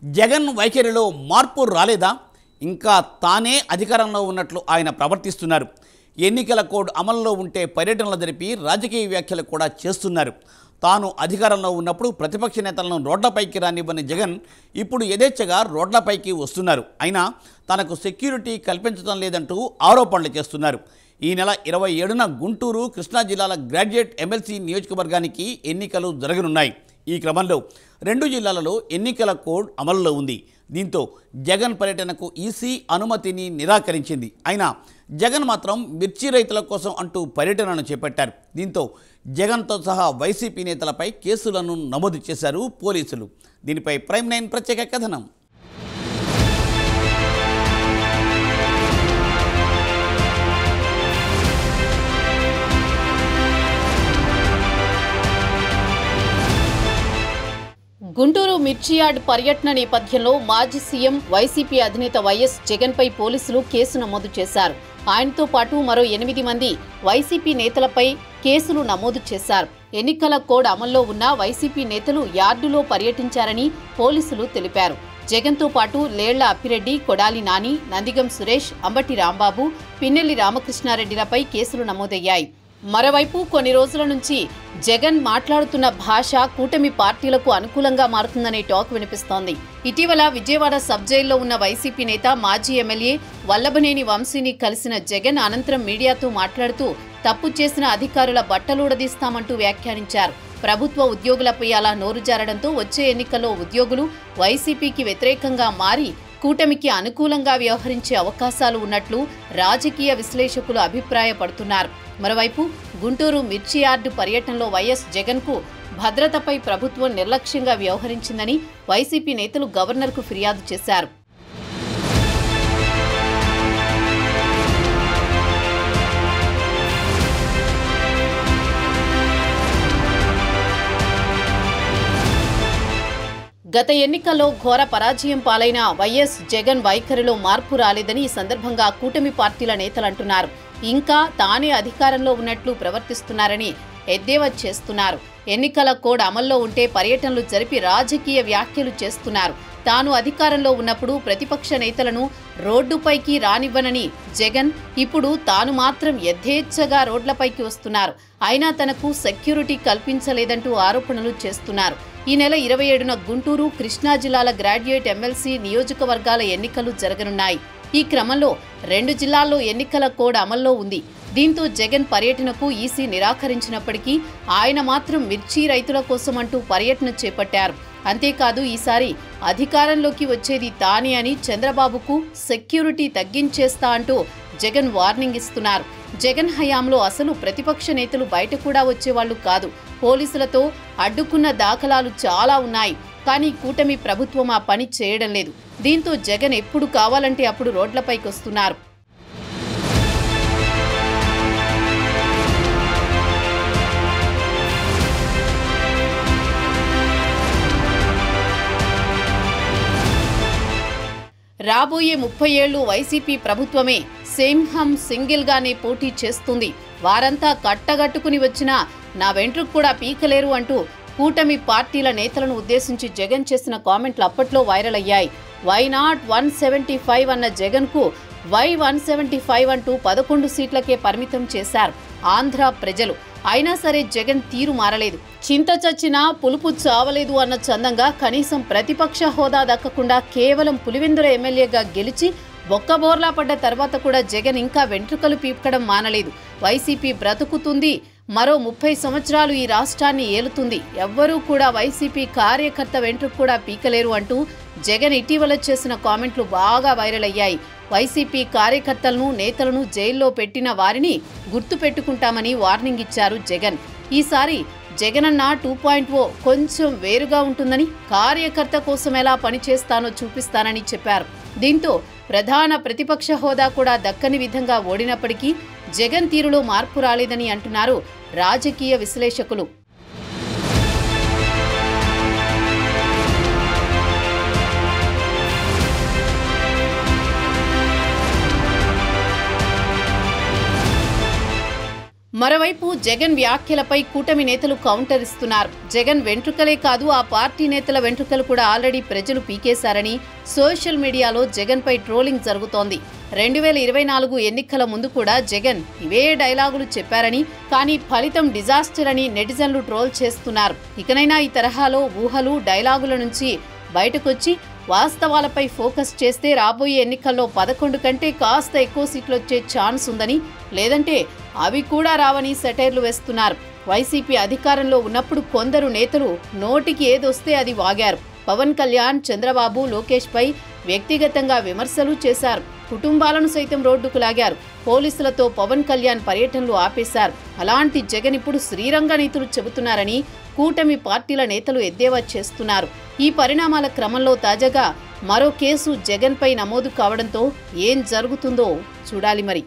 జగన్ వైఖరిలో మార్పు రాలేదా? ఇంకా తానే అధికారంలో ఉన్నట్లు ఆయన ప్రవర్తిస్తున్నారు. ఎన్నికల కోడ్ అమల్లో ఉంటే పర్యటనలు జరిపి రాజకీయ వ్యాఖ్యలు కూడా చేస్తున్నారు. తాను అధికారంలో ఉన్నప్పుడు ప్రతిపక్ష నేతలను రోడ్లపైకి రానివ్వని జగన్ ఇప్పుడు యథేచ్ఛగా రోడ్లపైకి వస్తున్నారు. అయినా తనకు సెక్యూరిటీ కల్పించడం లేదంటూ ఆరోపణలు చేస్తున్నారు. ఈ నెల 27న గుంటూరు, కృష్ణా జిల్లాల గ్రాడ్యుయేట్ ఎమ్మెల్సీ నియోజకవర్గానికి ఎన్నికలు జరగనున్నాయి. ఈ క్రమంలో 2 జిల్లాలలో ఎన్నికల కోడ్ అమల్లో ఉంది. దీంతో జగన్ పర్యటనకు ఈసీ అనుమతిని నిరాకరించింది. అయినా జగన్ మాత్రం మిర్చి రైతుల కోసం అంటూ పర్యటనను చేపట్టారు. దీంతో జగన్తో సహా వైసీపీ నేతలపై కేసులను నమోదు చేశారు పోలీసులు. దీనిపై ప్రైమ్ 9 ప్రత్యేక కథనం. గుంటూరు మిర్చియార్డ్ పర్యటన నేపథ్యంలో మాజీ సీఎం వైసీపీ అధినేత వైఎస్ జగన్పై పోలీసులు కేసు నమోదు చేశారు. ఆయనతో పాటు మరో 8 మంది వైసీపీ నేతలపై కేసులు నమోదు చేశారు. ఎన్నికల కోడ్ అమల్లో ఉన్న వైసీపీ నేతలు యార్డులో పర్యటించారని పోలీసులు తెలిపారు. జగన్తో పాటు లేళ్ల అప్పిరెడ్డి, కొడాలి నాని, నందిగం సురేష్, అంబటి రాంబాబు, పిన్నెల్లి రామకృష్ణారెడ్డిలపై కేసులు నమోదయ్యాయి. మరోవైపు కొన్ని రోజుల నుంచి జగన్ మాట్లాడుతున్న భాష కూటమి పార్టీలకు అనుకూలంగా మారుతుందనే టాక్ వినిపిస్తోంది. ఇటీవల విజయవాడ సబ్ జైల్లో ఉన్న వైసీపీ నేత మాజీ ఎమ్మెల్యే వల్లభనేని వంశీని కలిసిన జగన్ అనంతరం మీడియాతో మాట్లాడుతూ తప్పు చేసిన అధికారుల బట్టలూడదీస్తామంటూ వ్యాఖ్యానించారు. ప్రభుత్వ ఉద్యోగులపై అలా నోరు జారడంతో వచ్చే ఎన్నికల్లో ఉద్యోగులు వైసీపీకి వ్యతిరేకంగా మారి కూటమికి అనుకూలంగా వ్యవహరించే అవకాశాలు ఉన్నట్లు రాజకీయ విశ్లేషకులు అభిప్రాయపడుతున్నారు. మరోవైపు గుంటూరు మిర్చియార్డు పర్యటనలో వైఎస్ జగన్కు భద్రతపై ప్రభుత్వం నిర్లక్ష్యంగా వ్యవహరించిందని వైసీపీ నేతలు గవర్నర్కు ఫిర్యాదు చేశారు. గత ఎన్నికల్లో ఘోర పరాజయం పాలైన వైఎస్ జగన్ వైఖరిలో మార్పు రాలేదని ఈ సందర్భంగా కూటమి పార్టీల నేతలంటున్నారు. ఇంకా తానే అధికారంలో ఉన్నట్లు ప్రవర్తిస్తున్నారని ఎద్దేవా చేస్తున్నారు. ఎన్నికల కోడ్ అమల్లో ఉంటే పర్యటనలు జరిపి రాజకీయ వ్యాఖ్యలు చేస్తున్నారు. తాను అధికారంలో ఉన్నప్పుడు ప్రతిపక్ష నేతలను రోడ్డుపైకి రానివ్వనని జగన్ ఇప్పుడు తాను మాత్రం యథేచ్ఛగా రోడ్లపైకి వస్తున్నారు. అయినా తనకు సెక్యూరిటీ కల్పించలేదంటూ ఆరోపణలు చేస్తున్నారు. ఈ నెల 27న గుంటూరు, కృష్ణా జిల్లాల గ్రాడ్యుయేట్ ఎమ్మెల్సీ నియోజకవర్గాల ఎన్నికలు జరగనున్నాయి. ఈ క్రమంలో 2 జిల్లాల్లో ఎన్నికల కోడ్ అమల్లో ఉంది. దీంతో జగన్ పర్యటనకు ఈసీ నిరాకరించినప్పటికీ ఆయన మాత్రం మిర్చి రైతుల కోసం అంటూ పర్యటన చేపట్టారు. అంతేకాదు ఈసారి అధికారంలోకి వచ్చేది తానే అని చంద్రబాబుకు సెక్యూరిటీ తగ్గించేస్తా అంటూ జగన్ వార్నింగ్ ఇస్తున్నారు. జగన్ హయాంలో అసలు ప్రతిపక్ష నేతలు బయట కూడా వచ్చేవాళ్లు కాదు. పోలీసులతో అడ్డుకున్న దాఖలాలు చాలా ఉన్నాయి. కానీ కూటమి ప్రభుత్వం ఆ పని చేయడం లేదు. దీంతో జగన్ ఎప్పుడు కావాలంటే అప్పుడు రోడ్లపైకి వస్తున్నారు. రాబోయే 30 ఏళ్లు వైసీపీ ప్రభుత్వమే సింహం సింగిల్గానే పోటీ చేస్తుంది. వారంతా కట్టగట్టుకుని వచ్చినా నా వెంట్రుకు కూడా పీకలేరు అంటూ కూటమి పార్టీల నేతలను ఉద్దేశించి జగన్ చేసిన కామెంట్లు అప్పట్లో వైరల్ అయ్యాయి. వై నాట్ 175 అన్న జగన్కు వై 175 అంటూ 11 సీట్లకే పరిమితం చేశారు ఆంధ్ర ప్రజలు. అయినా సరే జగన్ తీరు మారలేదు. చింత చచ్చినా పులుపు చావలేదు అన్న చందంగా కనీసం ప్రతిపక్ష హోదా దక్కకుండా కేవలం పులివెందుల ఎమ్మెల్యేగా గెలిచి బొక్కబోర్లా పడ్డ తర్వాత కూడా జగన్ ఇంకా వెంట్రుకలు పీకడం మానలేదు. వైసీపీ బ్రతుకుతుంది, మరో 30 సంవత్సరాలు ఈ రాష్ట్రాన్ని ఏలుతుంది, ఎవ్వరూ కూడా వైసీపీ కార్యకర్త వెంట్రుకు కూడా పీకలేరు అంటూ జగన్ ఇటీవల చేసిన కామెంట్లు బాగా వైరల్ అయ్యాయి. వైసీపీ కార్యకర్తలను, నేతలను జైల్లో పెట్టిన వారిని గుర్తు పెట్టుకుంటామని వార్నింగ్ ఇచ్చారు జగన్. ఈసారి జగనన్న 2.0 కొంచెం వేరుగా ఉంటుందని, కార్యకర్త కోసం ఎలా పనిచేస్తానో చూపిస్తానని చెప్పారు. దీంతో ప్రధాన ప్రతిపక్ష హోదా కూడా దక్కని విధంగా ఓడినప్పటికీ జగన్ తీరులో మార్పు రాలేదని అంటున్నారు రాజకీయ విశ్లేషకులు. మరోవైపు జగన్ వ్యాఖ్యలపై కూటమి నేతలు కౌంటర్ ఇస్తున్నారు. జగన్ వెంట్రుకలే కాదు, ఆ పార్టీ నేతల వెంట్రుకలు కూడా ఆల్రెడీ ప్రజలు పీకేశారని సోషల్ మీడియాలో జగన్పై ట్రోలింగ్ జరుగుతోంది. 2024 ఎన్నికల ముందు కూడా జగన్ ఇవే డైలాగులు చెప్పారని, కానీ ఫలితం డిజాస్టర్ అని నెటిజన్లు ట్రోల్ చేస్తున్నారు. ఇకనైనా ఈ తరహాలో ఊహలు, డైలాగుల నుంచి బయటకొచ్చి వాస్తవాలపై ఫోకస్ చేస్తే రాబోయే ఎన్నికల్లో 11 కంటే కాస్త ఎక్కువ సీట్లు వచ్చే ఛాన్స్ ఉందని, లేదంటే అవి కూడా రావని సెటైర్లు వేస్తున్నారు. వైసీపీ అధికారంలో ఉన్నప్పుడు కొందరు నేతలు నోటికి ఏదొస్తే అది వాగారు. పవన్ కళ్యాణ్, చంద్రబాబు, లోకేష్ పై వ్యక్తిగతంగా విమర్శలు చేశారు. కుటుంబాలను సైతం రోడ్డుకు లాగారు. పోలీసులతో పవన్ కళ్యాణ్ పర్యటనలు ఆపేశారు. అలాంటి జగన్ ఇప్పుడు శ్రీరంగ నీతులు చెబుతున్నారని కూటమి పార్టీల నేతలు ఎద్దేవా చేస్తున్నారు. ఈ పరిణామాల క్రమంలో తాజాగా మరో కేసు జగన్పై నమోదు కావడంతో ఏం జరుగుతుందో చూడాలి మరి.